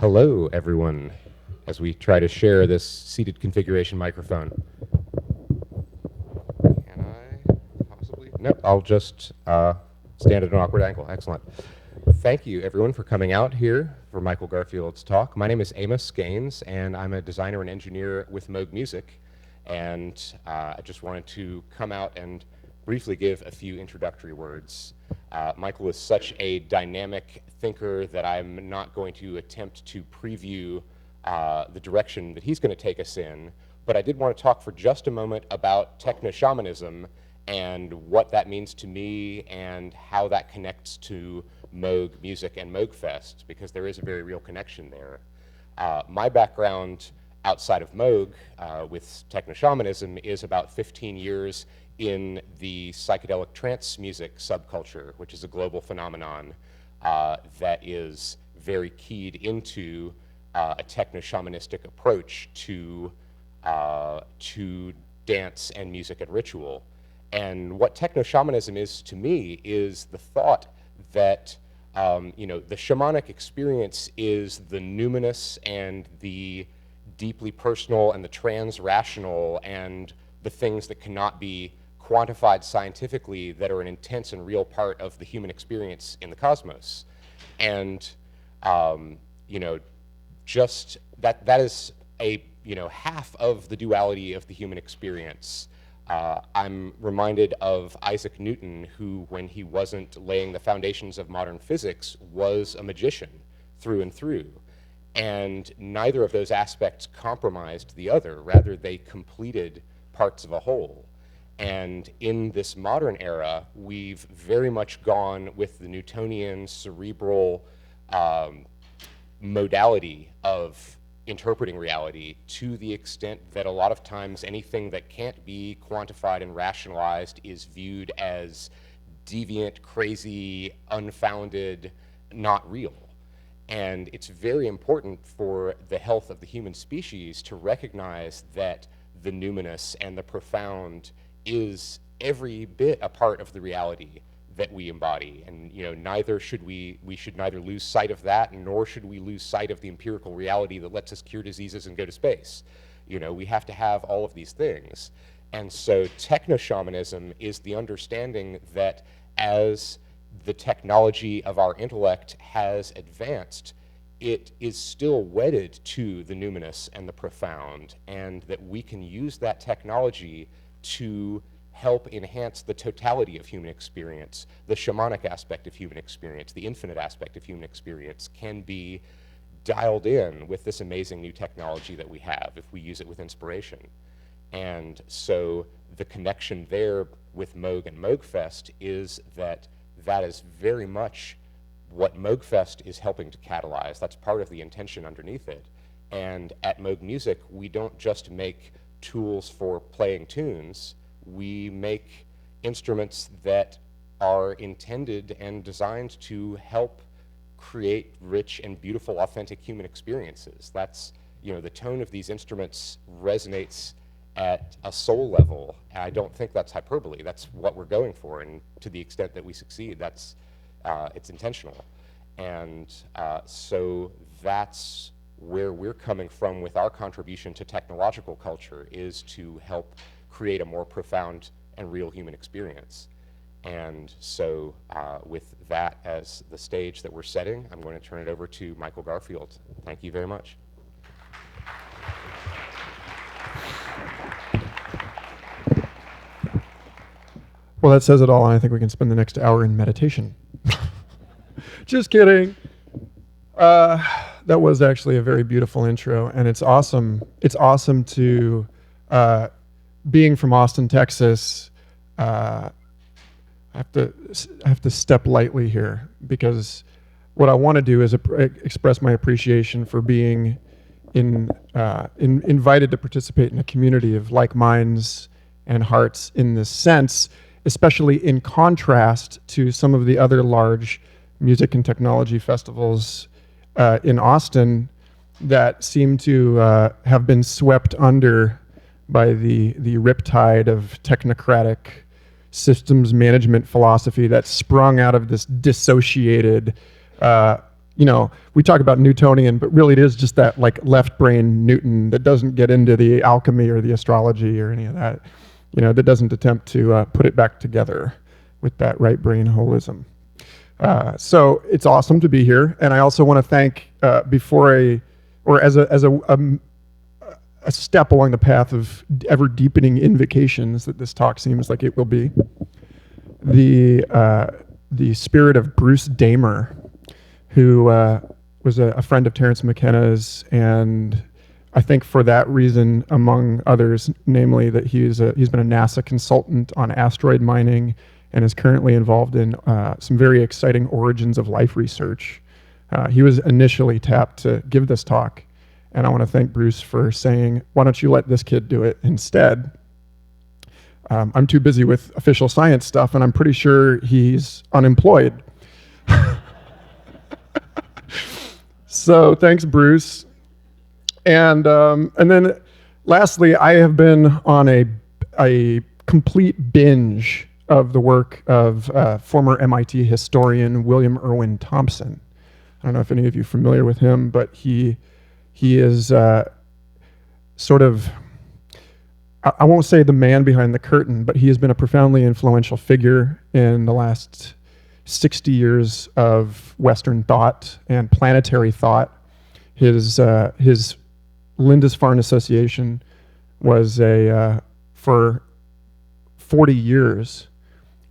Hello, everyone, as we try to share this seated configuration microphone. Can I possibly? No, I'll just stand at an awkward angle. Excellent. Thank you, everyone, for coming out here for Michael Garfield's talk. My name is Amos Gaines, and I'm a designer and engineer with Moog Music. And I just wanted to come out and briefly give a few introductory words. Michael is such a dynamic thinker that I'm not going to attempt to preview the direction that he's going to take us in, but I did want to talk for just a moment about Technoshamanism and what that means to me and how that connects to Moog Music and Moogfest, because there is a very real connection there. My background outside of Moog with Technoshamanism is about 15 years in the psychedelic trance music subculture, which is a global phenomenon that is very keyed into a techno-shamanistic approach to dance and music and ritual. And what techno-shamanism is to me is the thought that the shamanic experience is the numinous and the deeply personal and the trans-rational and the things that cannot be quantified scientifically that are an intense and real part of the human experience in the cosmos. And, just that is a, half of the duality of the human experience. I'm reminded of Isaac Newton, who, when he wasn't laying the foundations of modern physics, was a magician through and through. And neither of those aspects compromised the other. Rather, they completed parts of a whole. And in this modern era, we've very much gone with the Newtonian cerebral modality of interpreting reality to the extent that a lot of times anything that can't be quantified and rationalized is viewed as deviant, crazy, unfounded, not real. And it's very important for the health of the human species to recognize that the numinous and the profound is every bit a part of the reality that we embody. And neither should we should neither lose sight of that, nor should we lose sight of the empirical reality that lets us cure diseases and go to space. We have to have all of these things. And so techno-shamanism is the understanding that as the technology of our intellect has advanced, it is still wedded to the numinous and the profound, and that we can use that technology to help enhance the totality of human experience. The shamanic aspect of human experience, the infinite aspect of human experience can be dialed in with this amazing new technology that we have if we use it with inspiration. And so the connection there with Moog and Moogfest is that is very much what Moogfest is helping to catalyze. That's part of the intention underneath it. And at Moog Music, we don't just make tools for playing tunes. We make instruments that are intended and designed to help create rich and beautiful, authentic human experiences. That's, the tone of these instruments resonates at a soul level. I don't think that's hyperbole. That's what we're going for, and to the extent that we succeed, that's it's intentional. And so that's where we're coming from with our contribution to technological culture, is to help create a more profound and real human experience. And so with that as the stage that we're setting, I'm going to turn it over to Michael Garfield. Thank you very much. Well, that says it all, and I think we can spend the next hour in meditation. Just kidding. That was actually a very beautiful intro, and it's awesome. It's awesome to, being from Austin, Texas, I have to step lightly here, because what I want to do is express my appreciation for being invited to participate in a community of like minds and hearts in this sense, especially in contrast to some of the other large music and technology festivals in Austin that seem to have been swept under by the riptide of technocratic systems management philosophy that sprung out of this dissociated we talk about Newtonian, but really it is just that like left brain Newton that doesn't get into the alchemy or the astrology or any of that, that doesn't attempt to put it back together with that right brain holism. So it's awesome to be here. And I also want to thank, as a step along the path of ever deepening invocations that this talk seems like it will be, the spirit of Bruce Damer, who was a friend of Terence McKenna's, and I think for that reason, among others, namely that he's been a NASA consultant on asteroid mining and is currently involved in some very exciting origins of life research. He was initially tapped to give this talk, and I want to thank Bruce for saying, why don't you let this kid do it instead? I'm too busy with official science stuff, and I'm pretty sure he's unemployed. So thanks, Bruce. And then lastly, I have been on a complete binge of the work of former MIT historian William Irwin Thompson. I don't know if any of you are familiar with him, but he is sort of, I won't say the man behind the curtain, but he has been a profoundly influential figure in the last 60 years of Western thought and planetary thought. His Lindisfarne Association was for 40 years,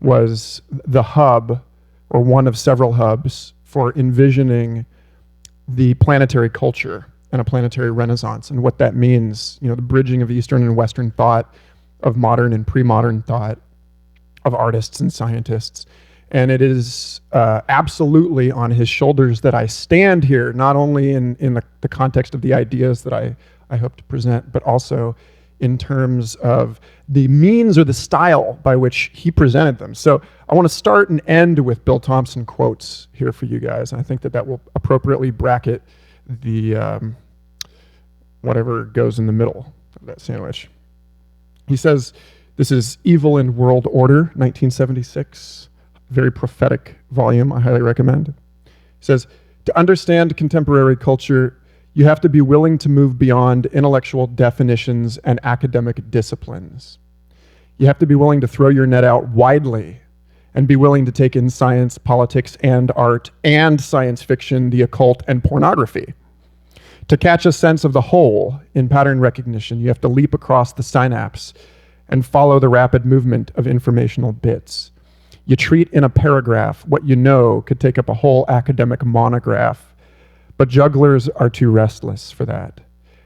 was the hub, or one of several hubs, for envisioning the planetary culture and a planetary renaissance, and what that means, the bridging of Eastern and Western thought, of modern and pre-modern thought, of artists and scientists. And it is absolutely on his shoulders that I stand here, not only in the context of the ideas that I hope to present, but also in terms of the means or the style by which he presented them. So I want to start and end with Bill Thompson quotes here for you guys. And I think that will appropriately bracket the whatever goes in the middle of that sandwich. He says, this is Evil in World Order, 1976. Very prophetic volume, I highly recommend. He says, to understand contemporary culture, you have to be willing to move beyond intellectual definitions and academic disciplines. You have to be willing to throw your net out widely and be willing to take in science, politics, and art, and science fiction, the occult, and pornography. To catch a sense of the whole in pattern recognition, you have to leap across the synapse and follow the rapid movement of informational bits. You treat in a paragraph what you know could take up a whole academic monograph, but jugglers are too restless for that.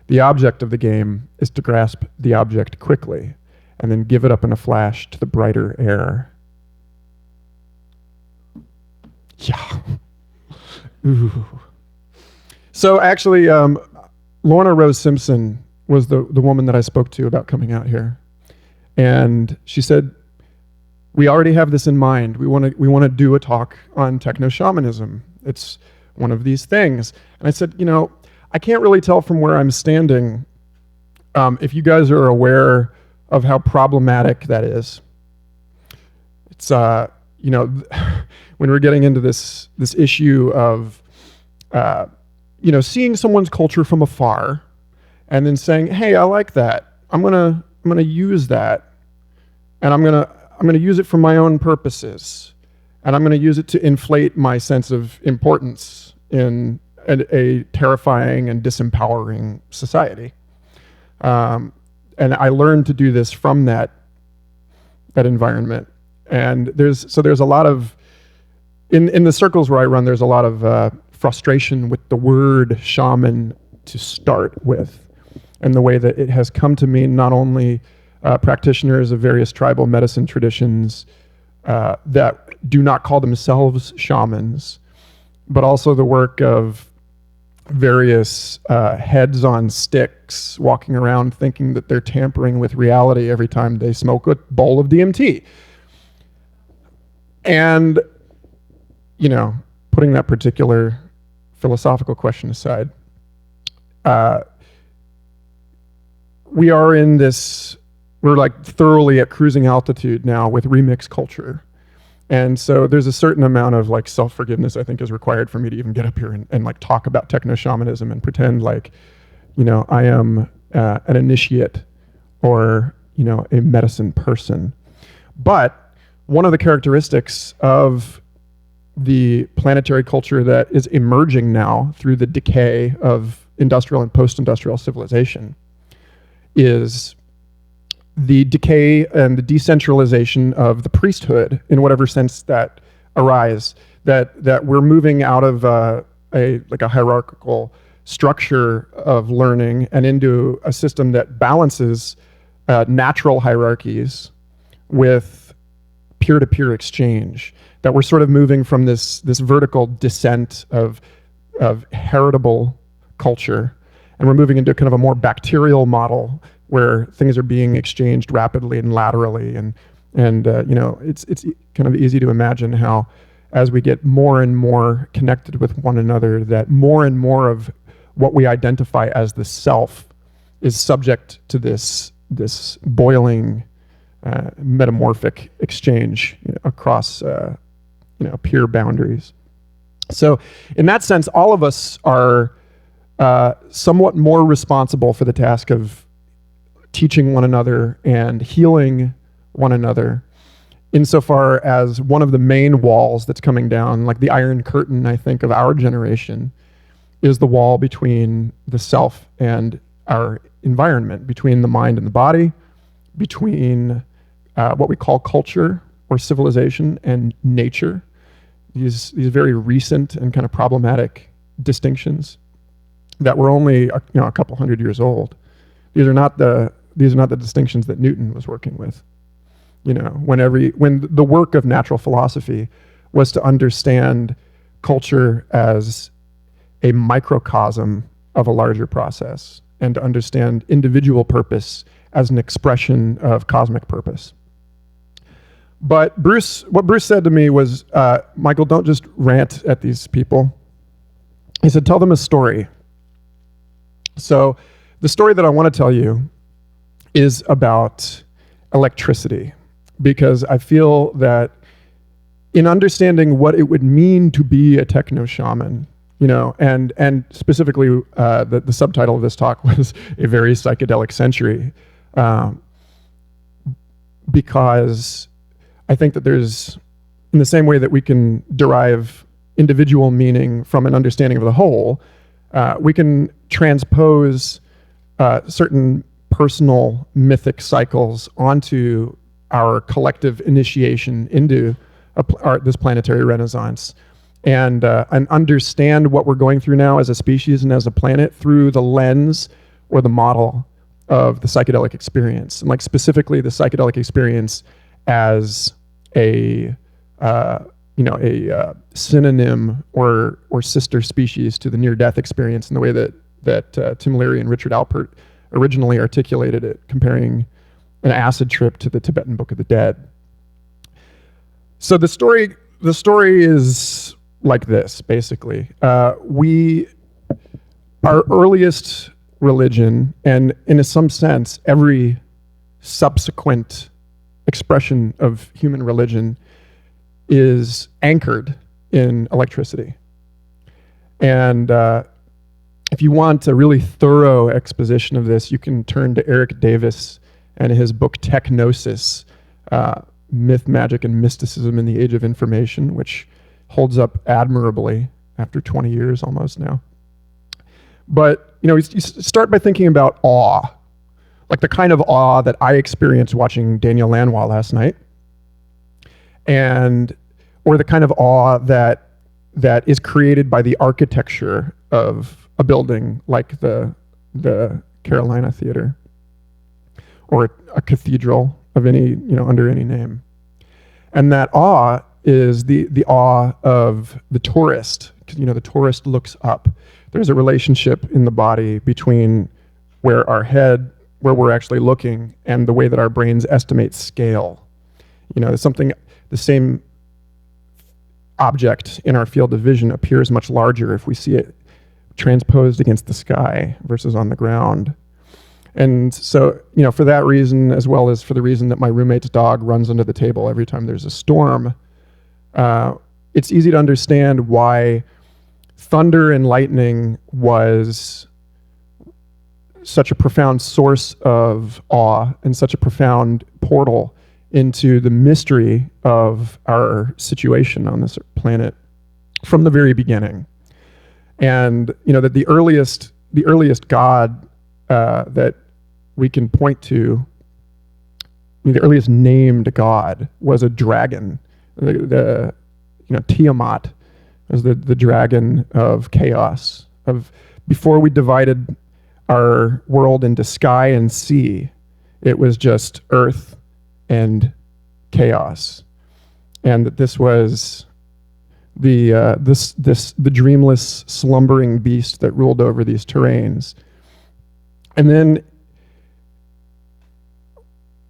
The object of the game is to grasp the object quickly and then give it up in a flash to the brighter air. Yeah. Ooh. So actually, Lorna Rose Simpson was the woman that I spoke to about coming out here. And she said, we already have this in mind. We want to do a talk on technoshamanism. It's one of these things. And I said, I can't really tell from where I'm standing if you guys are aware of how problematic that is. It's when we're getting into this issue of seeing someone's culture from afar and then saying, hey, I like that. I'm gonna use that, and I'm gonna use it for my own purposes, and I'm gonna use it to inflate my sense of importance in a terrifying and disempowering society. And I learned to do this from that environment. And there's a lot of, in the circles where I run, there's a lot of frustration with the word shaman to start with, and the way that it has come to mean not only practitioners of various tribal medicine traditions that do not call themselves shamans, but also the work of various heads on sticks walking around thinking that they're tampering with reality every time they smoke a bowl of DMT. And, putting that particular philosophical question aside, we are in this, we're like thoroughly at cruising altitude now with remix culture. And so there's a certain amount of like self-forgiveness I think is required for me to even get up here and like talk about techno-shamanism and pretend like, I am an initiate or, a medicine person. But one of the characteristics of the planetary culture that is emerging now through the decay of industrial and post-industrial civilization is the decay and the decentralization of the priesthood in whatever sense that arise, that we're moving out of a hierarchical structure of learning and into a system that balances natural hierarchies with peer-to-peer exchange, that we're sort of moving from this vertical descent of heritable culture, and we're moving into kind of a more bacterial model where things are being exchanged rapidly and laterally, and it's kind of easy to imagine how, as we get more and more connected with one another, that more and more of what we identify as the self is subject to this boiling metamorphic exchange across peer boundaries. So in that sense, all of us are somewhat more responsible for the task of teaching one another and healing one another, insofar as one of the main walls that's coming down, like the Iron Curtain, I think, of our generation, is the wall between the self and our environment, between the mind and the body, between what we call culture or civilization and nature. These very recent and kind of problematic distinctions that were only a couple hundred years old. These are not the distinctions that Newton was working with. When the work of natural philosophy was to understand culture as a microcosm of a larger process, and to understand individual purpose as an expression of cosmic purpose. But what Bruce said to me was, Michael, don't just rant at these people. He said, tell them a story. So the story that I want to tell you is about electricity, because I feel that in understanding what it would mean to be a techno-shaman, and specifically the subtitle of this talk was A Very Psychedelic Century, because I think that there's, in the same way that we can derive individual meaning from an understanding of the whole, we can transpose certain personal mythic cycles onto our collective initiation into this planetary renaissance, and understand what we're going through now as a species and as a planet through the lens or the model of the psychedelic experience, and like specifically the psychedelic experience as a synonym or sister species to the near-death experience, in the way that Tim Leary and Richard Alpert originally articulated it, comparing an acid trip to the Tibetan Book of the Dead. So the story is like this, basically. Our earliest religion, and in some sense, every subsequent expression of human religion, is anchored in electricity. And if you want a really thorough exposition of this, you can turn to Erik Davis and his book Technosis, Myth, Magic, and Mysticism in the Age of Information, which holds up admirably after 20 years almost now. But you start by thinking about awe, like the kind of awe that I experienced watching Daniel Lanois last night, or the kind of awe that is created by the architecture of a building like the Carolina Theater, or a cathedral of any, under any name. And that awe is the awe of the tourist. The tourist looks up. There's a relationship in the body between where we're actually looking, and the way that our brains estimate scale. The same object in our field of vision appears much larger if we see it transposed against the sky versus on the ground. And so, for that reason, as well as for the reason that my roommate's dog runs under the table every time there's a storm, it's easy to understand why thunder and lightning was such a profound source of awe and such a profound portal into the mystery of our situation on this planet from the very beginning. And that the earliest God that we can point to, the earliest named God was a dragon. The Tiamat was the dragon of chaos. Before we divided our world into sky and sea, it was just earth and chaos, and that this was the dreamless, slumbering beast that ruled over these terrains. And then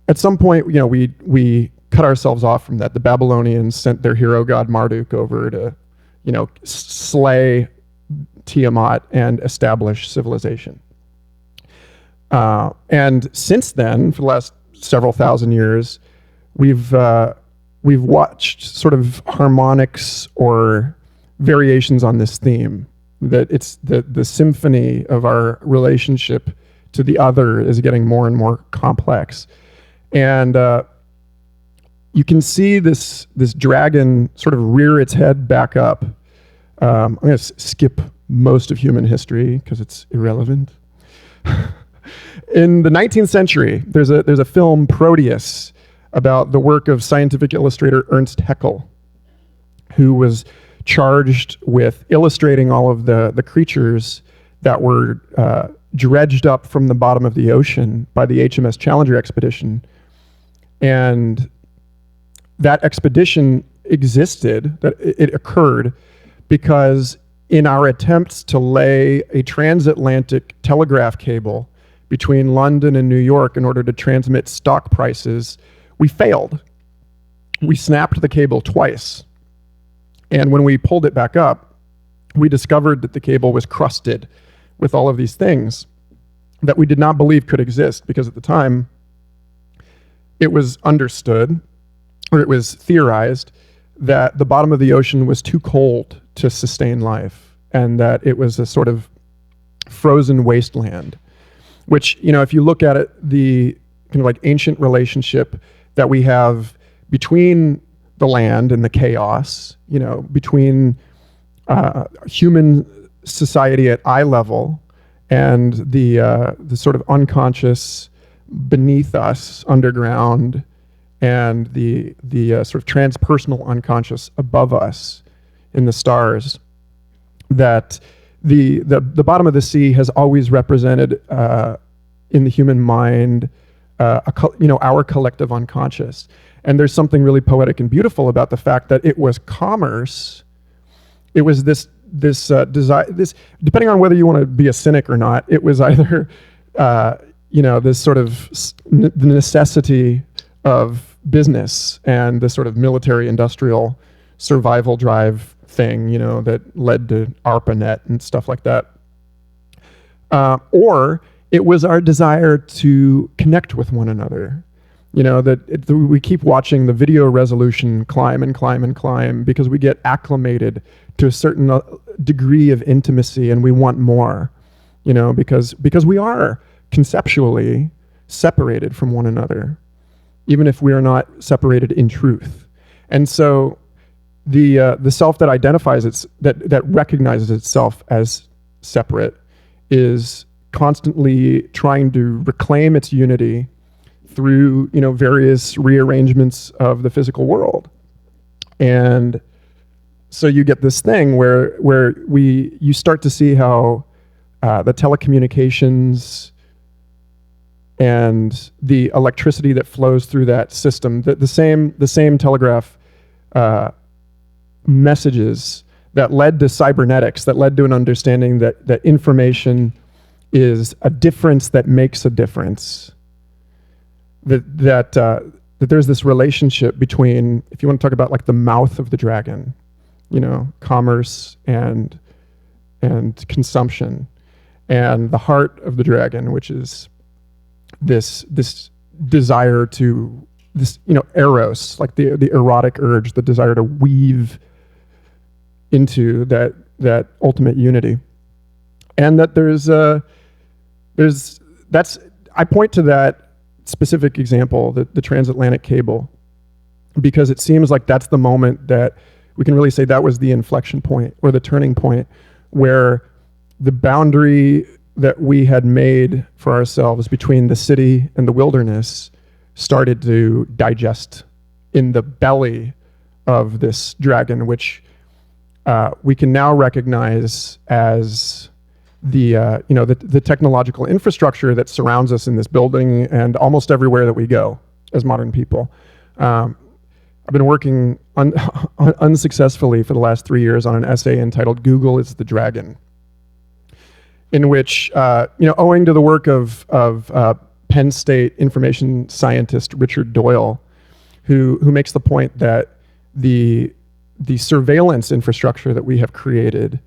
at some point, we cut ourselves off from that. The Babylonians sent their hero god Marduk over to, slay Tiamat and establish civilization. And since then, for the last several thousand years, we've watched sort of harmonics or variations on this theme, that it's the symphony of our relationship to the other is getting more and more complex. And you can see this dragon sort of rear its head back up. I'm going to skip most of human history because it's irrelevant. In the 19th century, there's a film, Proteus, about the work of scientific illustrator Ernst Haeckel, who was charged with illustrating all of the creatures that were dredged up from the bottom of the ocean by the HMS Challenger expedition. And that expedition existed, that it occurred because in our attempts to lay a transatlantic telegraph cable between London and New York in order to transmit stock prices, we failed. We snapped the cable twice. And when we pulled it back up, we discovered that the cable was crusted with all of these things that we did not believe could exist, because at the time it was understood, or it was theorized, that the bottom of the ocean was too cold to sustain life, and that it was a sort of frozen wasteland, which, if you look at it, the kind of like ancient relationship that we have between the land and the chaos, between human society at eye level and the sort of unconscious beneath us underground, and the sort of transpersonal unconscious above us in the stars, that the bottom of the sea has always represented in the human mind our collective unconscious. And there's something really poetic and beautiful about the fact that it was commerce. It was this desire, depending on whether you want to be a cynic or not, it was either this sort of the necessity of business and the sort of military industrial survival drive thing, that led to ARPANET and stuff like that. Or it was our desire to connect with one another. We keep watching the video resolution climb and climb and climb because we get acclimated to a certain degree of intimacy, and we want more, because we are conceptually separated from one another, even if we are not separated in truth. And so the self that identifies that recognizes itself as separate is constantly trying to reclaim its unity through various rearrangements of the physical world. And so you get this thing where you start to see how the telecommunications and the electricity that flows through that system, the same telegraph messages that led to cybernetics, that led to an understanding that information is a difference that makes a difference. That there's this relationship between, if you want to talk about like the mouth of the dragon, commerce and consumption, and the heart of the dragon, which is this desire to this, eros, like the erotic urge, the desire to weave into that ultimate unity. And that I point to that specific example, the transatlantic cable, because it seems like that's the moment that we can really say that was the inflection point or the turning point where the boundary that we had made for ourselves between the city and the wilderness started to digest in the belly of this dragon, which we can now recognize as the technological infrastructure that surrounds us in this building and almost everywhere that we go as modern people. I've been working unsuccessfully for the last 3 years on an essay entitled "Google is the Dragon," in which, owing to the work of Penn State information scientist Richard Doyle, who makes the point that the surveillance infrastructure that we have created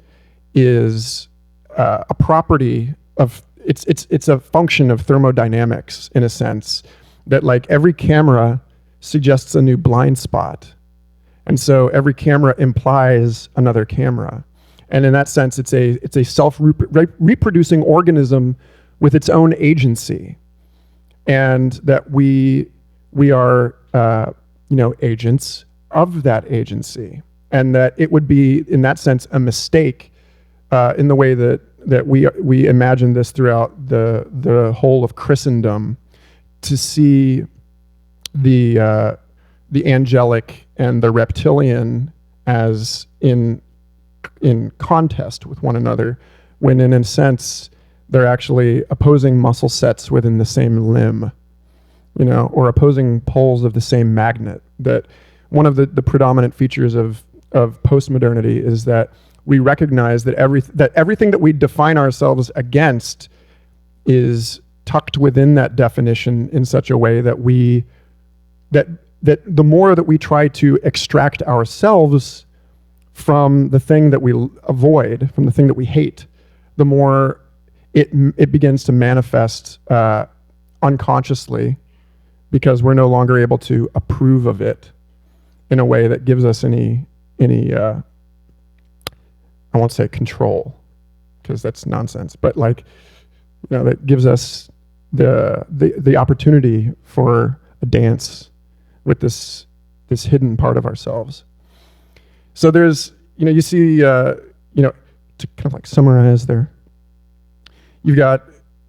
is a property of it's a function of thermodynamics, in a sense, that like every camera suggests a new blind spot, and so every camera implies another camera, and in that sense it's a self-reproducing organism with its own agency, and that we are agents of that agency, and that it would be in that sense a mistake in the way that we imagine this throughout the whole of Christendom, to see the angelic and the reptilian as in contest with one another, when in a sense they're actually opposing muscle sets within the same limb, or opposing poles of the same magnet. That one of the predominant features of postmodernity is that we recognize that everything that we define ourselves against is tucked within that definition in such a way that that the more that we try to extract ourselves from the thing that we avoid, from the thing that we hate, the more it begins to manifest unconsciously, because we're no longer able to approve of it in a way that gives us any I won't say control, because that's nonsense, but that gives us the opportunity for a dance with this hidden part of ourselves. So there's, you see, to kind of like summarize there, you've got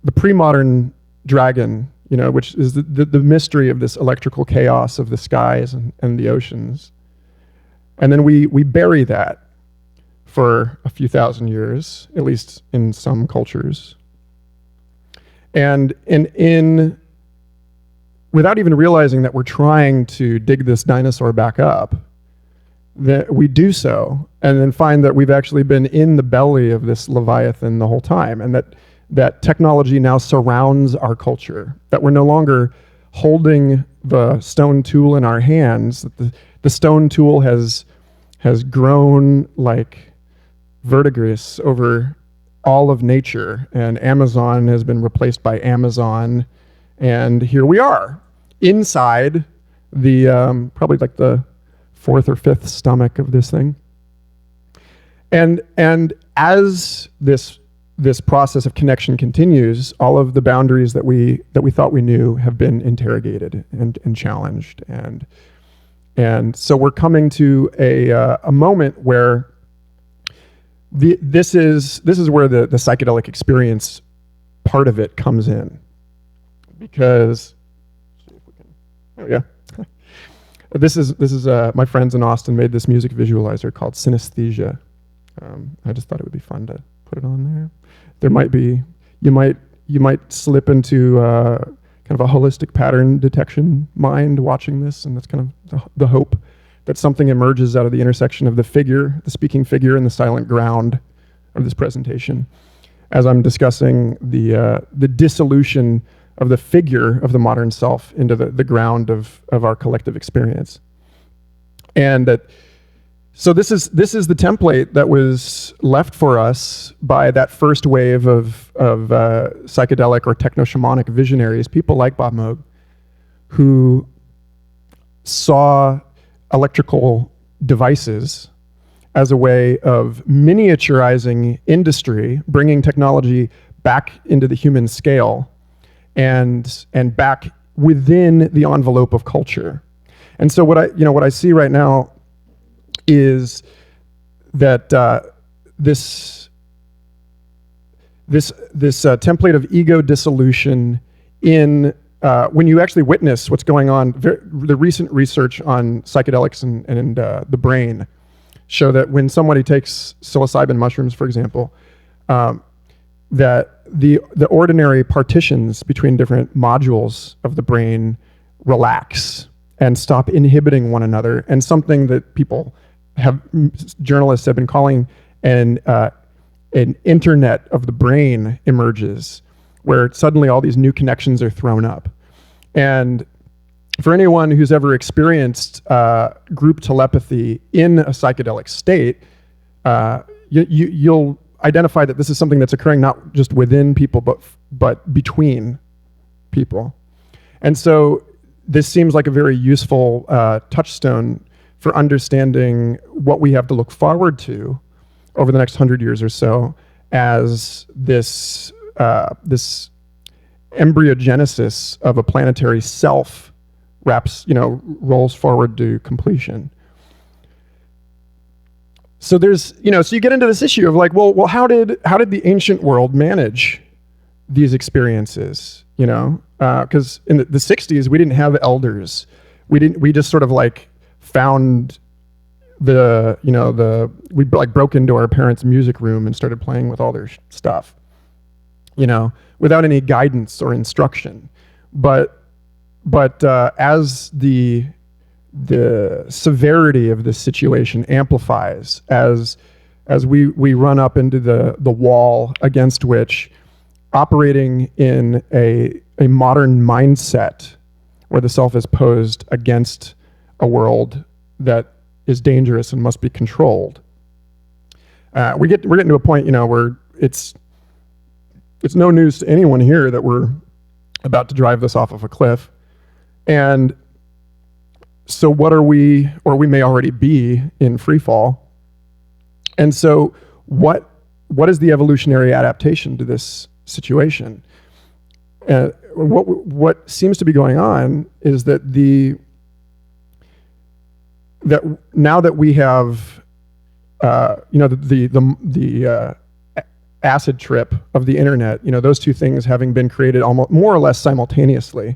the premodern dragon, which is the mystery of this electrical chaos of the skies and the oceans. And then we bury that for a few thousand years, at least in some cultures. And without even realizing that we're trying to dig this dinosaur back up, that we do so, and then find that we've actually been in the belly of this Leviathan the whole time, and that technology now surrounds our culture, that we're no longer holding the stone tool in our hands, that the stone tool has grown like verdigris over all of nature, and Amazon has been replaced by Amazon, and here we are inside the probably like the fourth or fifth stomach of this thing, and as this process of connection continues, all of the boundaries that we thought we knew have been interrogated and challenged, and so we're coming to a moment where this is where the psychedelic experience part of it comes in, because this is my friends in Austin made this music visualizer called Synesthesia. I just thought it would be fun to put it on there. There might be, you might slip into kind of a holistic pattern detection mind watching this, and that's kind of the hope that something emerges out of the intersection of the speaking figure, and the silent ground of this presentation, as I'm discussing the dissolution of the figure of the modern self into the ground of our collective experience. And so this is the template that was left for us by that first wave of psychedelic or techno-shamanic visionaries, people like Bob Moog, who saw electrical devices as a way of miniaturizing industry, bringing technology back into the human scale and back within the envelope of culture. And so what I see right now is that this template of ego dissolution in when you actually witness what's going on. The recent research on psychedelics and the brain show that when somebody takes psilocybin mushrooms, for example, that the ordinary partitions between different modules of the brain relax and stop inhibiting one another, and something that journalists have been calling an internet of the brain emerges, where suddenly all these new connections are thrown up. And for anyone who's ever experienced group telepathy in a psychedelic state, you'll identify that this is something that's occurring not just within people, but between people. And so this seems like a very useful touchstone for understanding what we have to look forward to over the next 100 years or so as this embryogenesis of a planetary self rolls forward to completion. So so you get into this issue of like, well, how did the ancient world manage these experiences? Because in the 60s we didn't have elders. We just sort of like found we broke into our parents' music room and started playing with all their stuff, without any guidance or instruction. But as the severity of this situation amplifies, as we run up into the wall against which, operating in a modern mindset where the self is posed against a world that is dangerous and must be controlled, we're getting to a point where it's no news to anyone here that we're about to drive this off of a cliff. And so what are we, or we may already be in free fall. And so what is the evolutionary adaptation to this situation? What seems to be going on is that now that we have the acid trip of the internet, those two things having been created almost more or less simultaneously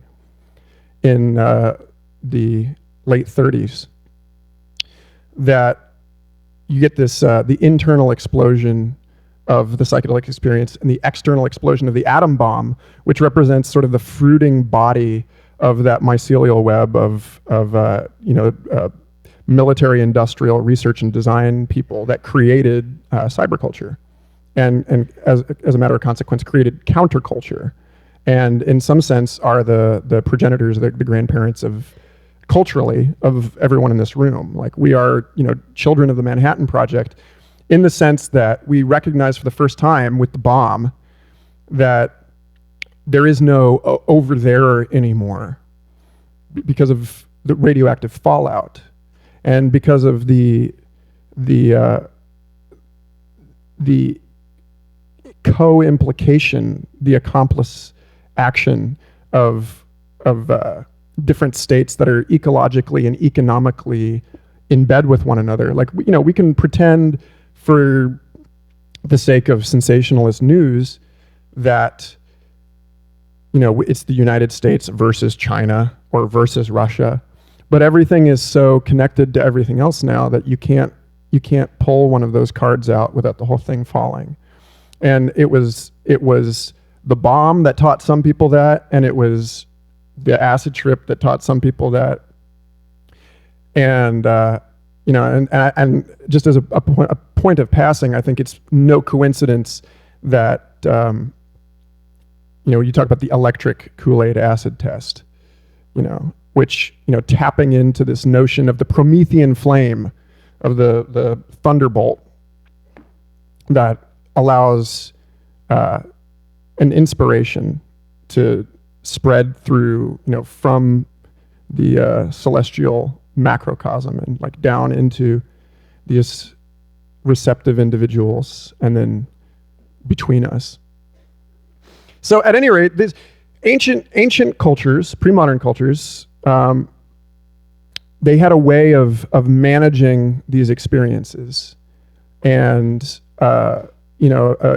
in the late 30s, that you get this the internal explosion of the psychedelic experience and the external explosion of the atom bomb, which represents sort of the fruiting body of that mycelial web of military, industrial, research and design people that created cyberculture, and as a matter of consequence created counterculture, and in some sense are the progenitors, the grandparents of culturally of everyone in this room. Like, we are children of the Manhattan Project, in the sense that we recognize for the first time with the bomb that there is no over there anymore because of the radioactive fallout, and because of the co-implication, the accomplice action of different states that are ecologically and economically in bed with one another. Like, we can pretend for the sake of sensationalist news that it's the United States versus China or versus Russia, but everything is so connected to everything else now that you can't pull one of those cards out without the whole thing falling. And it was the bomb that taught some people that, and it was the acid trip that taught some people that. And and just as a point of passing, I think it's no coincidence that you talk about the electric Kool-Aid acid test, which tapping into this notion of the Promethean flame of the thunderbolt that allows an inspiration to spread through, from the celestial macrocosm and like down into these receptive individuals and then between us. So at any rate, these ancient cultures, pre-modern cultures, they had a way of managing these experiences, and a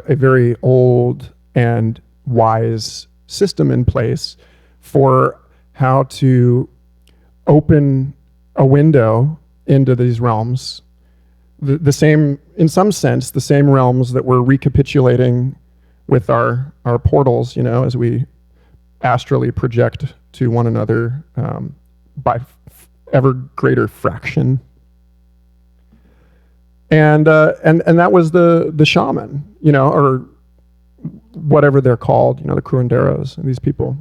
very old and wise system in place for how to open a window into these realms. The same, in some sense, the same realms that we're recapitulating with our portals, as we astrally project to one another by ever greater fraction. And that was the shaman, or whatever they're called, the curanderos, these people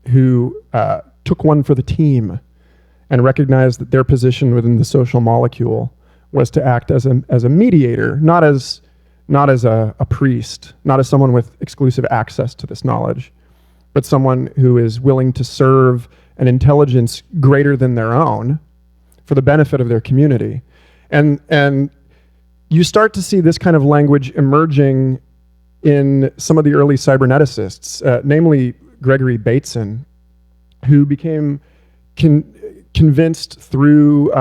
who took one for the team and recognized that their position within the social molecule was to act as a mediator, not as a priest, not as someone with exclusive access to this knowledge, but someone who is willing to serve an intelligence greater than their own for the benefit of their community. And you start to see this kind of language emerging in some of the early cyberneticists, namely Gregory Bateson, who became convinced through,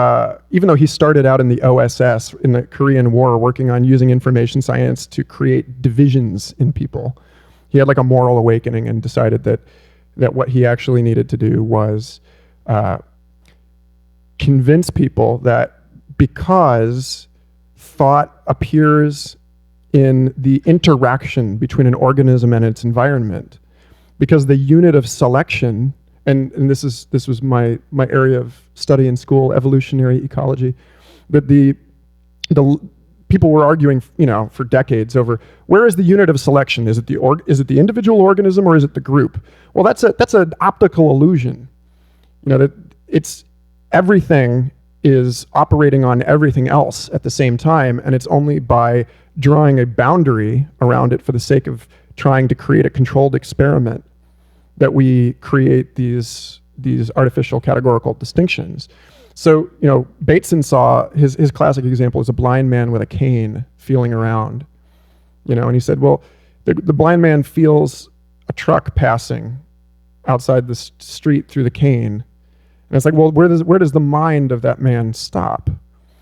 even though he started out in the OSS in the Korean War working on using information science to create divisions in people, he had like a moral awakening and decided that what he actually needed to do was convince people that because thought appears in the interaction between an organism and its environment, because the unit of selection, and this was my area of study in school, evolutionary ecology, that the people were arguing, for decades over where is the unit of selection? Is it the individual organism or is it the group? Well, that's an optical illusion. That it's everything is operating on everything else at the same time, and it's only by drawing a boundary around it for the sake of trying to create a controlled experiment that we create these artificial categorical distinctions. So, Bateson saw his classic example is a blind man with a cane feeling around, and he said, well, the blind man feels a truck passing outside the street through the cane. And it's like, well, where does the mind of that man stop?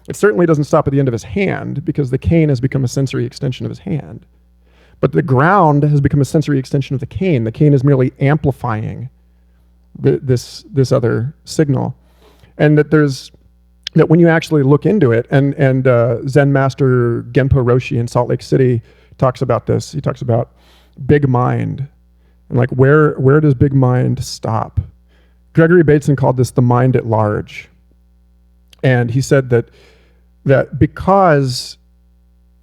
It certainly doesn't stop at the end of his hand, because the cane has become a sensory extension of his hand. But the ground has become a sensory extension of the cane. The cane is merely amplifying this other signal. And that when you actually look into it, and Zen master Genpo Roshi in Salt Lake City talks about this. He talks about big mind, and like where does big mind stop? Gregory Bateson called this the mind at large. And he said that because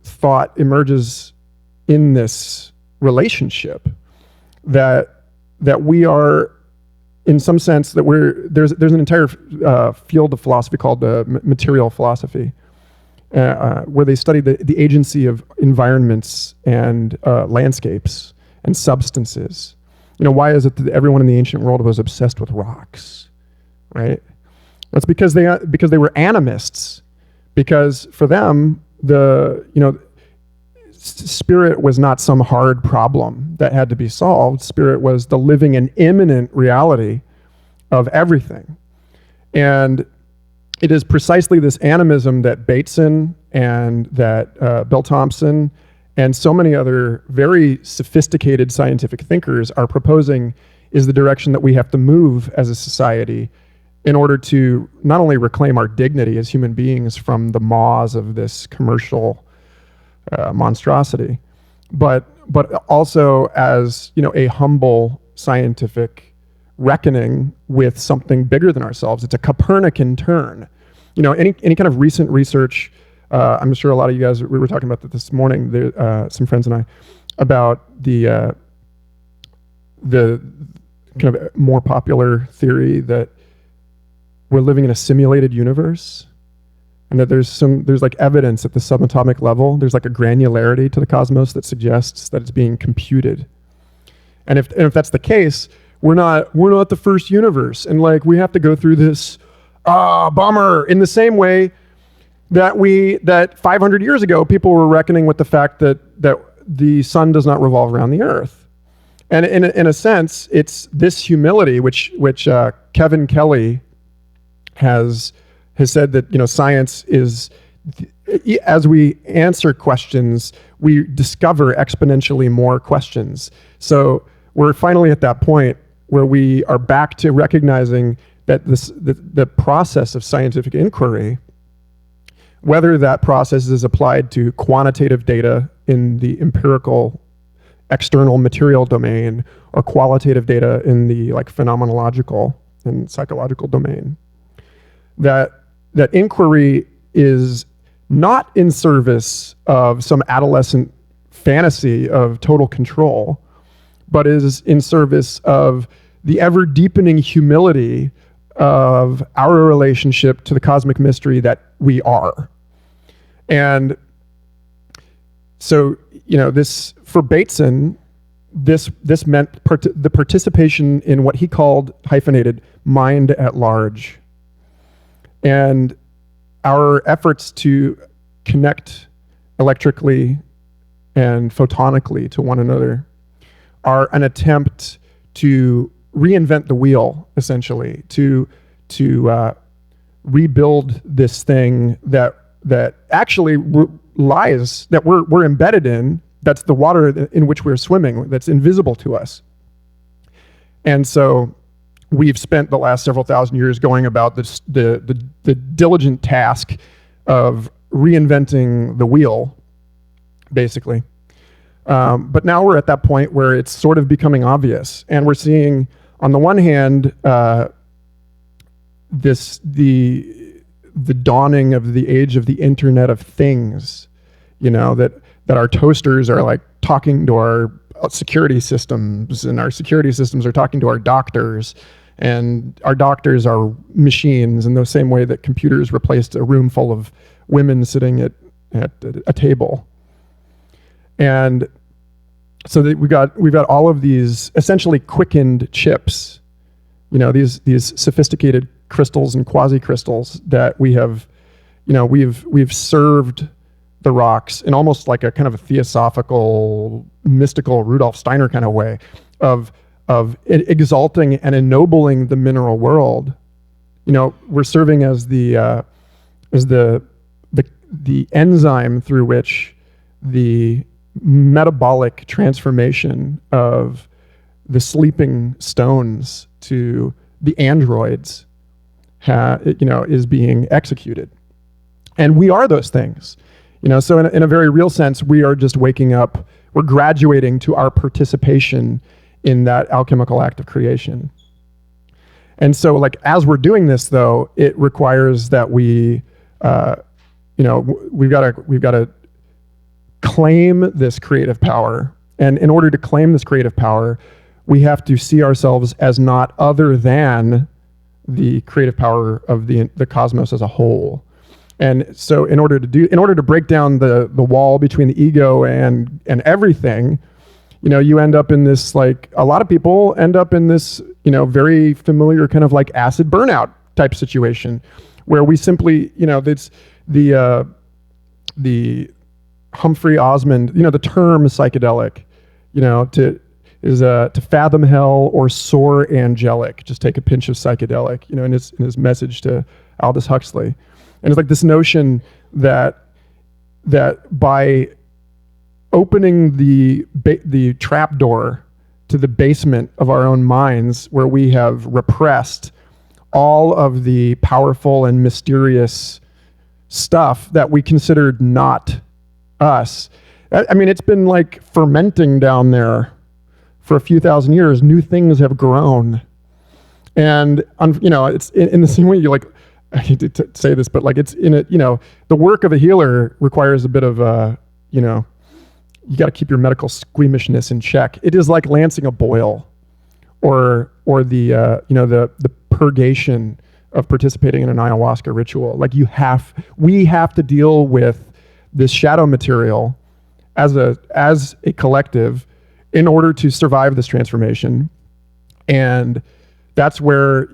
thought emerges in this relationship, that we are, in some sense, that there's an entire field of philosophy called material philosophy, where they study the agency of environments and landscapes and substances. Why is it that everyone in the ancient world was obsessed with rocks, right? That's because they were animists, because for them spirit was not some hard problem that had to be solved. Spirit was the living and immanent reality of everything. And it is precisely this animism that Bateson and that Bill Thompson and so many other very sophisticated scientific thinkers are proposing is the direction that we have to move as a society in order to not only reclaim our dignity as human beings from the maws of this commercial monstrosity, but also as a humble scientific reckoning with something bigger than ourselves. It's a Copernican turn. Any kind of recent research. I'm sure a lot of you guys, we were talking about that this morning. Some friends and I, about the kind of more popular theory that we're living in a simulated universe, and that there's like evidence at the subatomic level. There's like a granularity to the cosmos that suggests that it's being computed. And if that's the case, we're not the first universe, and like we have to go through this bummer, in the same way that 500 years ago people were reckoning with the fact that the sun does not revolve around the earth. And in a sense, it's this humility which Kevin Kelly has said that, you know, science is, as we answer questions, we discover exponentially more questions. So we're finally at that point where we are back to recognizing that the process of scientific inquiry, whether that process is applied to quantitative data in the empirical external material domain or qualitative data in the like phenomenological and psychological domain, that inquiry is not in service of some adolescent fantasy of total control, but is in service of the ever deepening humility of our relationship to the cosmic mystery that we are. And so, you know, this, for Bateson, this meant the participation in what he called, hyphenated, mind at large. And our efforts to connect electrically and photonically to one another are an attempt to reinvent the wheel, essentially, to rebuild this thing that actually lies, that we're embedded in, that's the water in which we're swimming, that's invisible to us. And so we've spent the last several thousand years going about this, the diligent task of reinventing the wheel, basically. But now we're at that point where it's sort of becoming obvious, and we're seeing, on the one hand, the dawning of the age of the Internet of Things, you know, that our toasters are like talking to our security systems, and our security systems are talking to our doctors, and our doctors are machines in the same way that computers replaced a room full of women sitting at a table. And so that we've got all of these essentially quickened chips, you know, these sophisticated crystals and quasi-crystals that we have, you know, we've served the rocks in almost like a kind of a theosophical, mystical Rudolf Steiner kind of way of exalting and ennobling the mineral world. You know, we're serving as the enzyme through which the metabolic transformation of the sleeping stones to the androids is being executed. And we are those things. You know, so in a very real sense, we are just waking up, we're graduating to our participation in that alchemical act of creation. And so, like, as we're doing this, though, it requires that we've got to claim this creative power. And in order to claim this creative power, we have to see ourselves as not other than the creative power of the cosmos as a whole. And so in order to break down the wall between the ego and everything, you know, you end up in this, like, a lot of people end up in this, you know, very familiar kind of like acid burnout type situation where we simply, you know, it's the Humphrey Osmond, you know, the term psychedelic, you know, to fathom hell or soar angelic, just take a pinch of psychedelic, you know, in his message to Aldous Huxley. And it's like this notion that by opening the trap door to the basement of our own minds, where we have repressed all of the powerful and mysterious stuff that we considered not us. I mean, it's been like fermenting down there for a few thousand years. New things have grown. And, you know, it's in the same way you, like, I hate to say this, but like, it's in a, you know, the work of a healer requires a bit of you know, you got to keep your medical squeamishness in check. It is like lancing a boil or the, you know, the purgation of participating in an ayahuasca ritual. Like, we have to deal with this shadow material as a collective in order to survive this transformation. And that's where,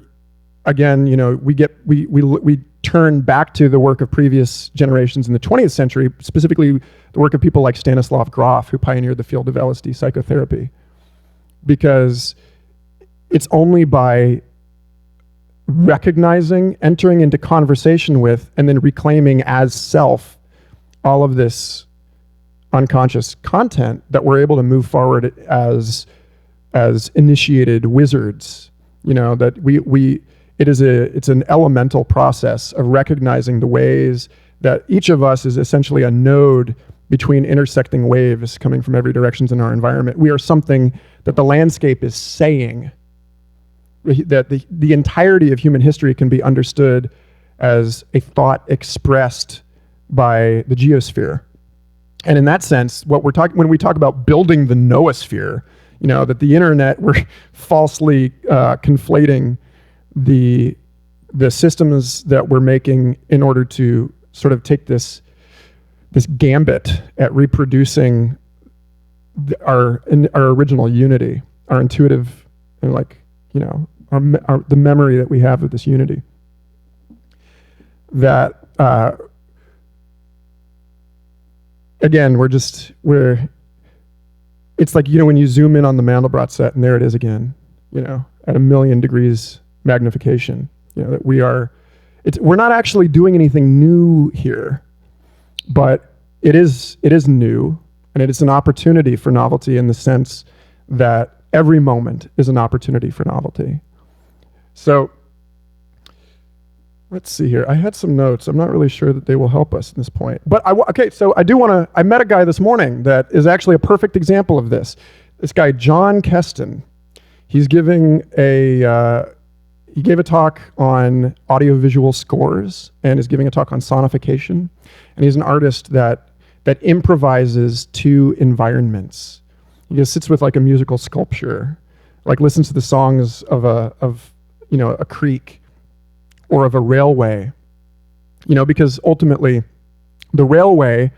again, we turn back to the work of previous generations in the 20th century, specifically the work of people like Stanislav Grof, who pioneered the field of LSD psychotherapy. Because it's only by recognizing, entering into conversation with, and then reclaiming as self all of this unconscious content that we're able to move forward as initiated wizards. That it's an elemental process of recognizing the ways that each of us is essentially a node between intersecting waves coming from every direction in our environment. We are something that the landscape is saying, that the entirety of human history can be understood as a thought expressed by the geosphere. And in that sense, when we talk about building the noosphere, that the internet, we're falsely conflating the systems that we're making in order to sort of take this gambit at reproducing our original unity, our intuitive, and the memory that we have of this unity. That again, it's like, when you zoom in on the Mandelbrot set, and there it is again, at 1,000,000 degrees magnification, that we're not actually doing anything new here, but it is new, and it is an opportunity for novelty in the sense that every moment is an opportunity for novelty. So let's see here. I had some notes. I'm not really sure that they will help us at this point. But I met a guy this morning that is actually a perfect example of this. This guy, John Keston. He's giving he gave a talk on audiovisual scores and is giving a talk on sonification. And he's an artist that improvises to environments. He just sits with like a musical sculpture, like listens to the songs of a creek or of a railway, because ultimately the railway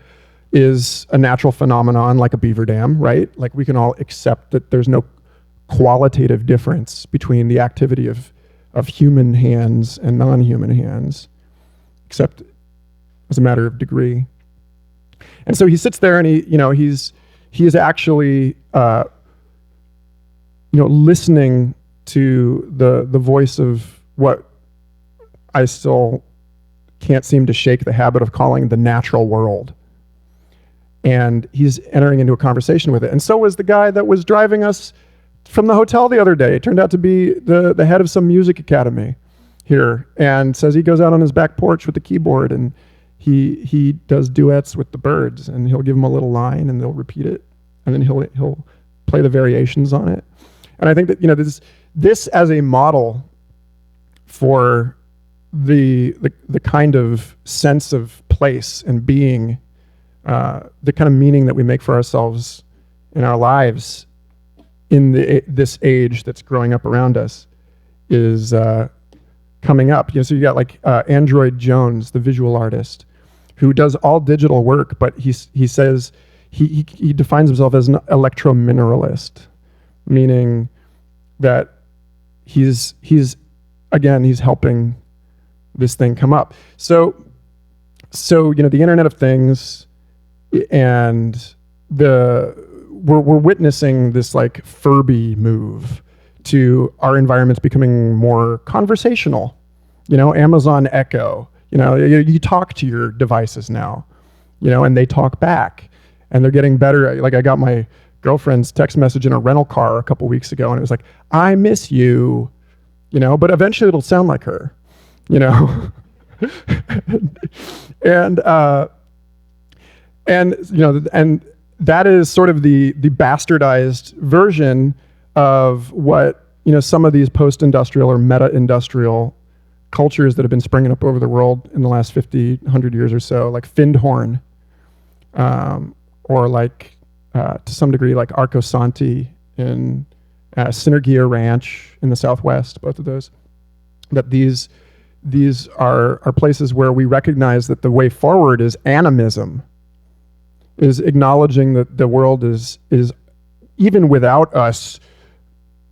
is a natural phenomenon like a beaver dam, right? Like we can all accept that there's no qualitative difference between the activity of human hands and non-human hands, except as a matter of degree. And so he sits there and he is actually listening to the voice of what I still can't seem to shake the habit of calling the natural world. And he's entering into a conversation with it. And so was the guy that was driving us from the hotel the other day. It turned out to be the head of some music academy here, and says he goes out on his back porch with the keyboard and he does duets with the birds, and he'll give them a little line and they'll repeat it, and then he'll play the variations on it. And I think that this as a model for the kind of sense of place and being, the kind of meaning that we make for ourselves in our lives in this age that's growing up around us is coming up. So you got like Android Jones, the visual artist, who does all digital work, but he says he defines himself as an electromineralist, meaning that he's helping this thing come up. So the Internet of Things and we're witnessing this like Furby move to our environments becoming more conversational. Amazon Echo. You talk to your devices now, and they talk back, and they're getting better. Like I got my girlfriend's text message in a rental car a couple weeks ago, and it was like, "I miss you," but eventually it'll sound like her, and that is sort of the bastardized version of what some of these post-industrial or meta-industrial cultures that have been springing up over the world in the last 50, 100 years or so, like Findhorn, or like to some degree like Arcosanti in Synergia Ranch in the Southwest, both of those, that these are places where we recognize that the way forward is animism, is acknowledging that the world is even without us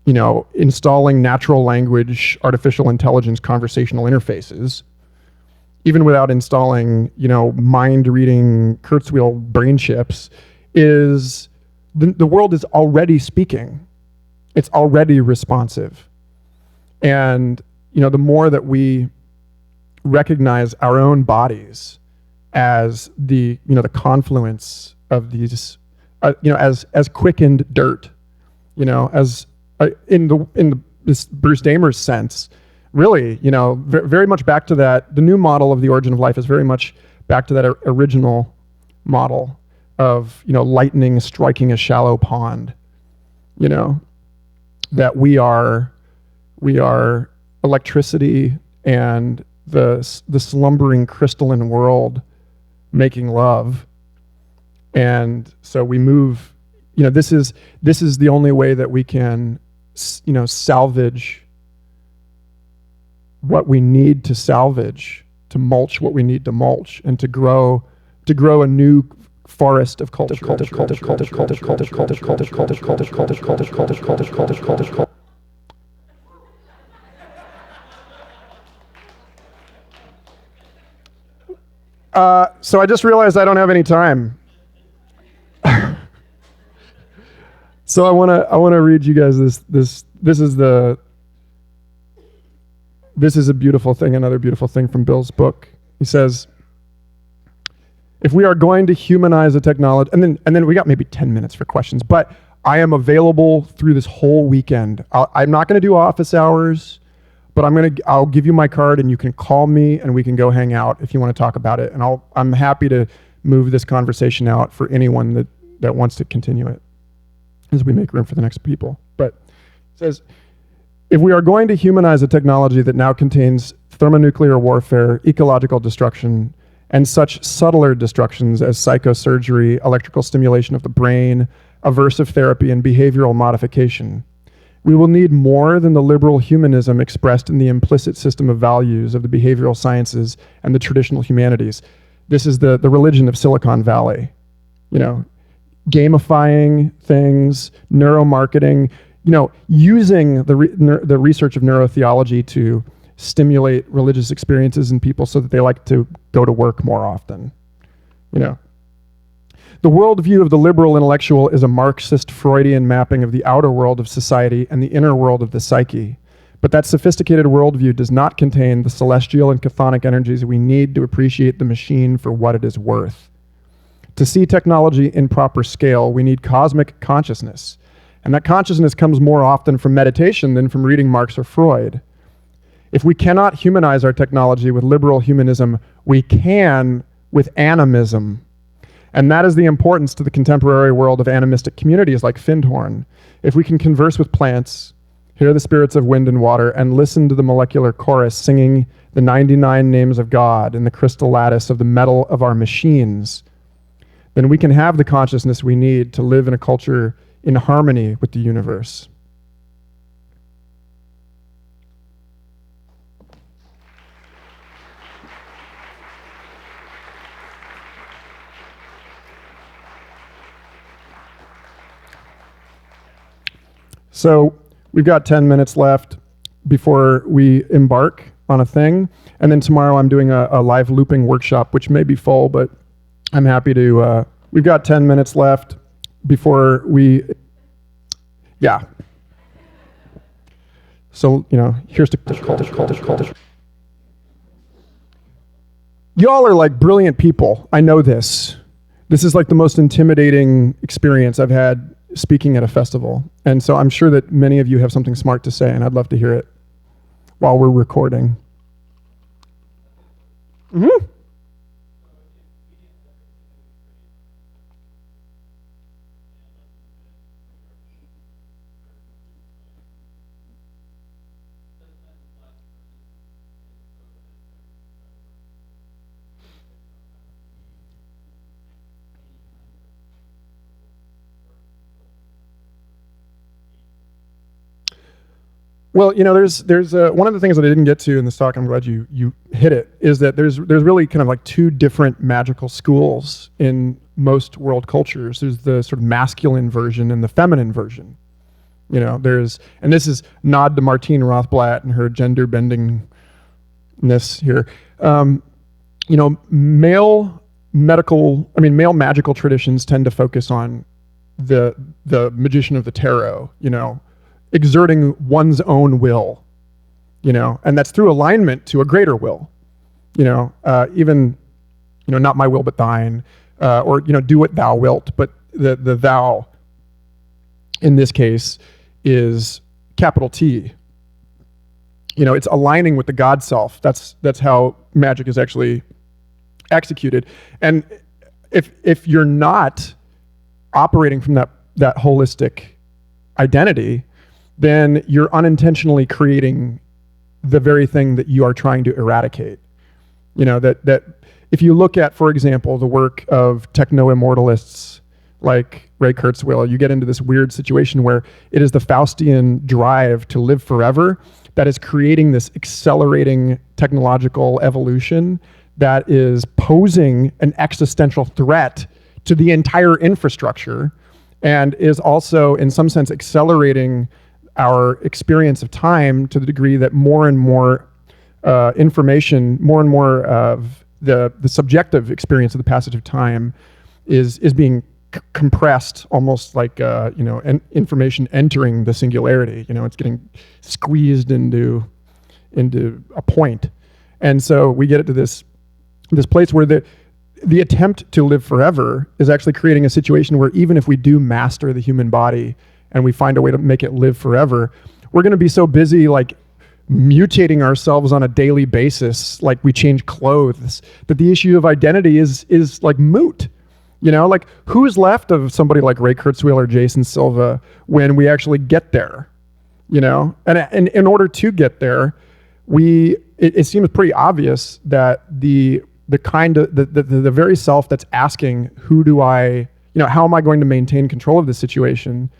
installing natural language, artificial intelligence, conversational interfaces, even without installing, mind-reading Kurzweil brain chips, is the world is already speaking. It's already responsive. And, the more that we recognize our own bodies as the confluence of these, as quickened dirt, as in this Bruce Damer's sense, really, very much back to that. The new model of the origin of life is very much back to that original model of, lightning striking a shallow pond, that we are electricity and the slumbering crystalline world making love. And so we move, this is the only way that we can, salvage what we need to salvage, to mulch what we need to mulch, and to grow a new forest of culture. So I just realized I don't have any time. So I want to read you guys this is a beautiful thing, another beautiful thing from Bill's book. He says, if we are going to humanize a technology, and then we got maybe 10 minutes for questions, but I am available through this whole weekend. I'm not going to do office hours, but I'll give you my card and you can call me and we can go hang out if you want to talk about it. And I'm happy to move this conversation out for anyone that wants to continue it as we make room for the next people. But it says, if we are going to humanize a technology that now contains thermonuclear warfare, ecological destruction, and such subtler destructions as psychosurgery, electrical stimulation of the brain, aversive therapy, and behavioral modification, we will need more than the liberal humanism expressed in the implicit system of values of the behavioral sciences and the traditional humanities. This is the religion of Silicon Valley. Gamifying things, neuromarketing, using the research of neurotheology to stimulate religious experiences in people so that they like to go to work more often. The worldview of the liberal intellectual is a Marxist Freudian mapping of the outer world of society and the inner world of the psyche. But that sophisticated worldview does not contain the celestial and chthonic energies we need to appreciate the machine for what it is worth. To see technology in proper scale, we need cosmic consciousness. And that consciousness comes more often from meditation than from reading Marx or Freud. If we cannot humanize our technology with liberal humanism, we can with animism. And that is the importance to the contemporary world of animistic communities like Findhorn. If we can converse with plants, hear the spirits of wind and water, and listen to the molecular chorus singing the 99 names of God in the crystal lattice of the metal of our machines, then we can have the consciousness we need to live in a culture in harmony with the universe. So we've got 10 minutes left before we embark on a thing. And then tomorrow I'm doing a live looping workshop, which may be full, but I'm happy to, we've got 10 minutes left before we, yeah. So, here's to, y'all are like brilliant people. I know this. This is like the most intimidating experience I've had speaking at a festival. And so I'm sure that many of you have something smart to say, and I'd love to hear it while we're recording. Mm-hmm. Well, there's one of the things that I didn't get to in this talk, I'm glad you hit it, is that there's really kind of like two different magical schools in most world cultures. There's the sort of masculine version and the feminine version. You know, and this is nod to Martine Rothblatt and her gender bendingness here. You know, male magical traditions tend to focus on the magician of the tarot, you know, exerting one's own will, you know, and that's through alignment to a greater will, you know, even, you know, not my will but thine, or, you know, do what thou wilt, but the thou in this case is capital T. You know, it's aligning with the God self. That's how magic is actually executed. And if you're not operating from that holistic identity, then you're unintentionally creating the very thing that you are trying to eradicate. You know, that if you look at, for example, the work of techno-immortalists like Ray Kurzweil, you get into this weird situation where it is the Faustian drive to live forever that is creating this accelerating technological evolution that is posing an existential threat to the entire infrastructure, and is also, in some sense, accelerating our experience of time to the degree that more and more information, more and more of the subjective experience of the passage of time is being compressed, almost like you know, information entering the singularity. You know, it's getting squeezed into a point, and so we get it to this place where the attempt to live forever is actually creating a situation where even if we do master the human body and we find a way to make it live forever, we're going to be so busy like mutating ourselves on a daily basis, like we change clothes, that the issue of identity is like moot. You know, like who's left of somebody like Ray Kurzweil or Jason Silva when we actually get there? You know, and in order to get there, it seems pretty obvious that the very self that's asking, how am I going to maintain control of this situation,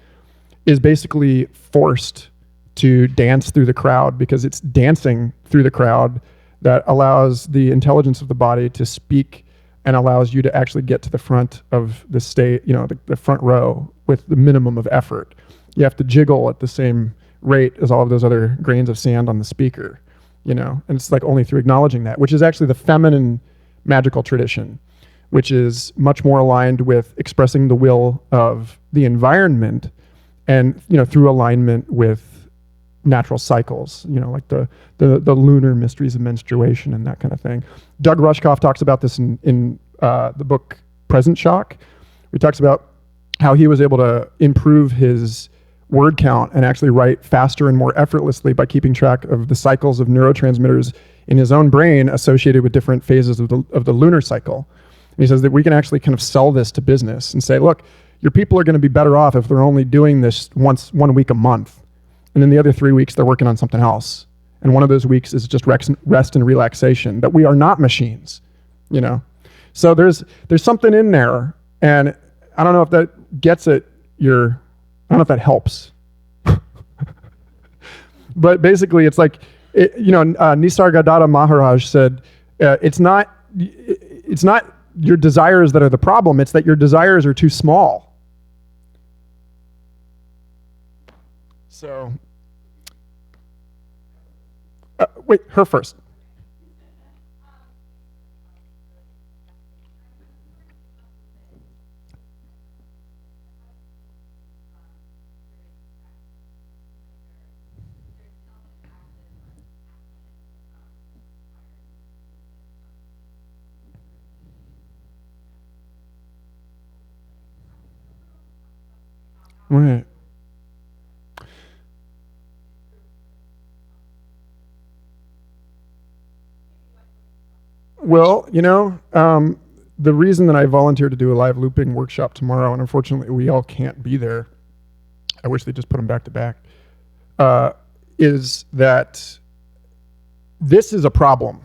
is basically forced to dance through the crowd, because it's dancing through the crowd that allows the intelligence of the body to speak and allows you to actually get to the front of the stage, you know, the front row with the minimum of effort. You have to jiggle at the same rate as all of those other grains of sand on the speaker, you know, and it's like only through acknowledging that, which is actually the feminine magical tradition, which is much more aligned with expressing the will of the environment and, you know, through alignment with natural cycles, you know, like the lunar mysteries of menstruation and that kind of thing. Doug Rushkoff talks about this in the book Present Shock. He talks about how he was able to improve his word count and actually write faster and more effortlessly by keeping track of the cycles of neurotransmitters in his own brain associated with different phases of the lunar cycle. And he says that we can actually kind of sell this to business and say, look, your people are going to be better off if they're only doing this 1 week a month. And then the other 3 weeks, they're working on something else. And one of those weeks is just rest and relaxation, that we are not machines, you know? So there's something in there, and I don't know if that gets at I don't know if that helps. But basically it's like, Nisargadatta Maharaj said, it's not your desires that are the problem, it's that your desires are too small. So, wait, her first. Right. Well, you know, the reason that I volunteered to do a live looping workshop tomorrow, and unfortunately we all can't be there, I wish they just put them back to back, is that this is a problem.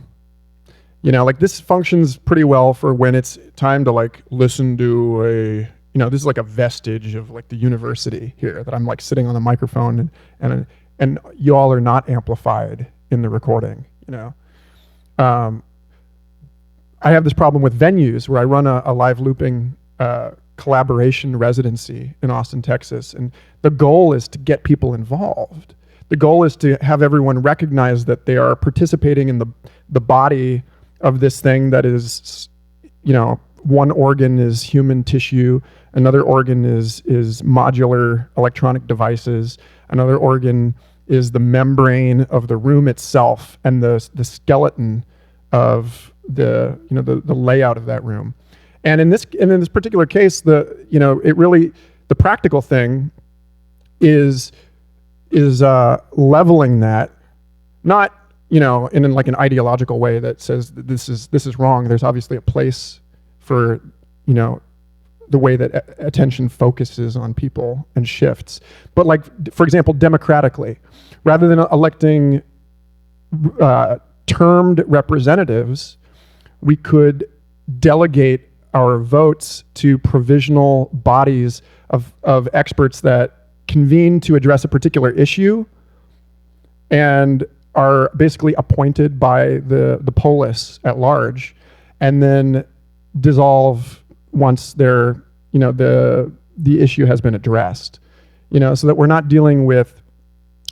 You know, like this functions pretty well for when it's time to like listen to this is like a vestige of like the university here, that I'm like sitting on the microphone and you all are not amplified in the recording, you know. I have this problem with venues where I run a live looping collaboration residency in Austin, Texas. And the goal is to get people involved. The goal is to have everyone recognize that they are participating in the body of this thing that is, one organ is human tissue, another organ is modular electronic devices, another organ is the membrane of the room itself and the skeleton of the layout of that room. And in this particular case, the practical thing is leveling that, not in like an ideological way that says that this is wrong. There's obviously a place for the way that attention focuses on people and shifts. But like, for example, democratically, rather than electing termed representatives, we could delegate our votes to provisional bodies of experts that convene to address a particular issue and are basically appointed by the polis at large, and then dissolve once the issue has been addressed, so that we're not dealing with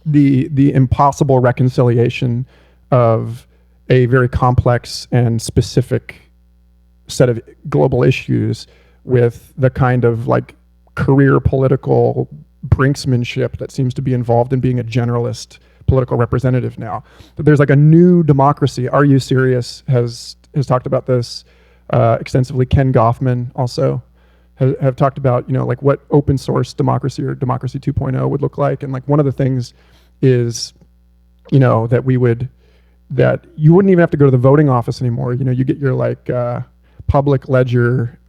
the impossible reconciliation of a very complex and specific set of global issues with the kind of like career political brinksmanship that seems to be involved in being a generalist political representative now. But there's like a new democracy. Are You Serious has talked about this extensively. Ken Goffman also have talked about, like what open source democracy or democracy 2.0 would look like. And like one of the things is, that you wouldn't even have to go to the voting office anymore. You get your like public ledger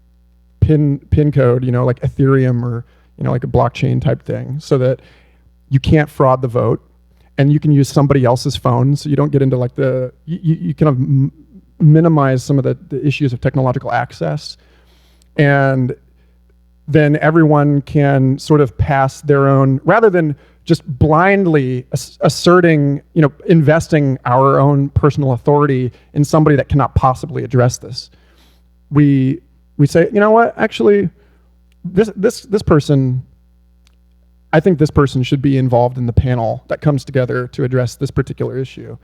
pin code, like Ethereum or, like a blockchain type thing, so that you can't fraud the vote, and you can use somebody else's phone, so you don't get into like you kind of minimize some of the issues of technological access. And then everyone can sort of pass their own, rather than just blindly asserting, investing our own personal authority in somebody that cannot possibly address this. We say, what, actually, this person, I think this person should be involved in the panel that comes together to address this particular issue.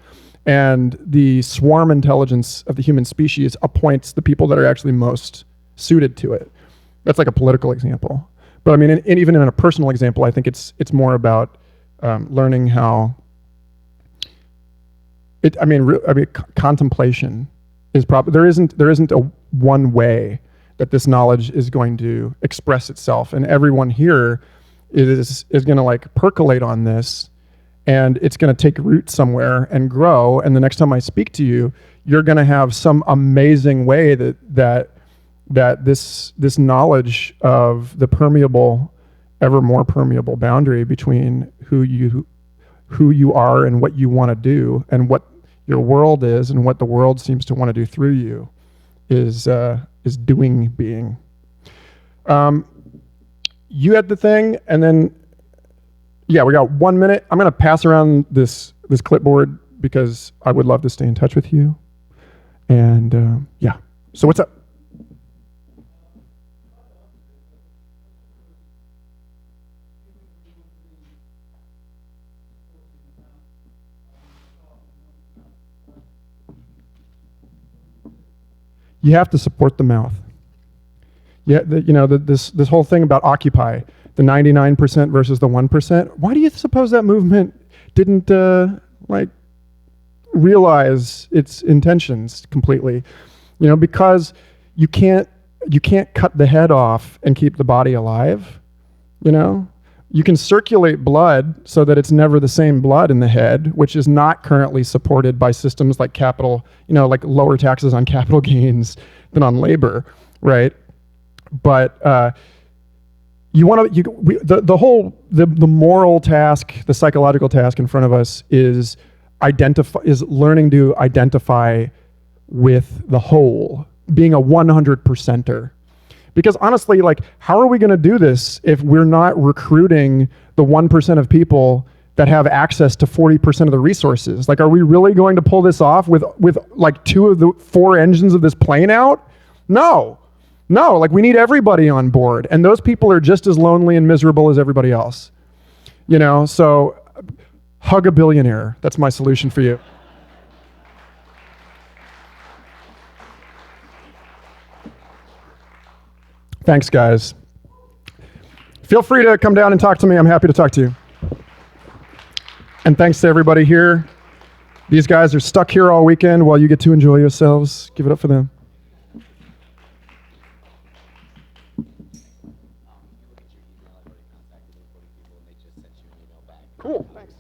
And the swarm intelligence of the human species appoints the people that are actually most suited to it. That's like a political example. But I mean, even in a personal example, I think it's more about learning how. Contemplation is probably there isn't a one way that this knowledge is going to express itself, and everyone here is going to like percolate on this, and it's going to take root somewhere and grow. And the next time I speak to you, you're going to have some amazing way that this knowledge of the permeable, ever more permeable boundary between who you are and what you want to do, and what your world is and what the world seems to want to do through you, is being. You had the thing, and then we got 1 minute. I'm going to pass around this clipboard because I would love to stay in touch with you. And so what's up? You have to support the mouth. Yeah, this whole thing about Occupy, the 99% versus the 1%. Why do you suppose that movement didn't realize its intentions completely? Because you can't cut the head off and keep the body alive. You can circulate blood so that it's never the same blood in the head, which is not currently supported by systems like capital, like lower taxes on capital gains than on labor, right? But the moral task, the psychological task in front of us is learning to identify with the whole, being a 100%er. Because honestly, how are we going to do this if we're not recruiting the 1% of people that have access to 40% of the resources? Are we really going to pull this off with 2 of the 4 engines of this plane out? No, No, like we need everybody on board. And those people are just as lonely and miserable as everybody else. You know, so hug a billionaire. That's my solution for you. Thanks, guys. Feel free to come down and talk to me. I'm happy to talk to you. And thanks to everybody here. These guys are stuck here all weekend while you get to enjoy yourselves. Give it up for them. Cool, thanks.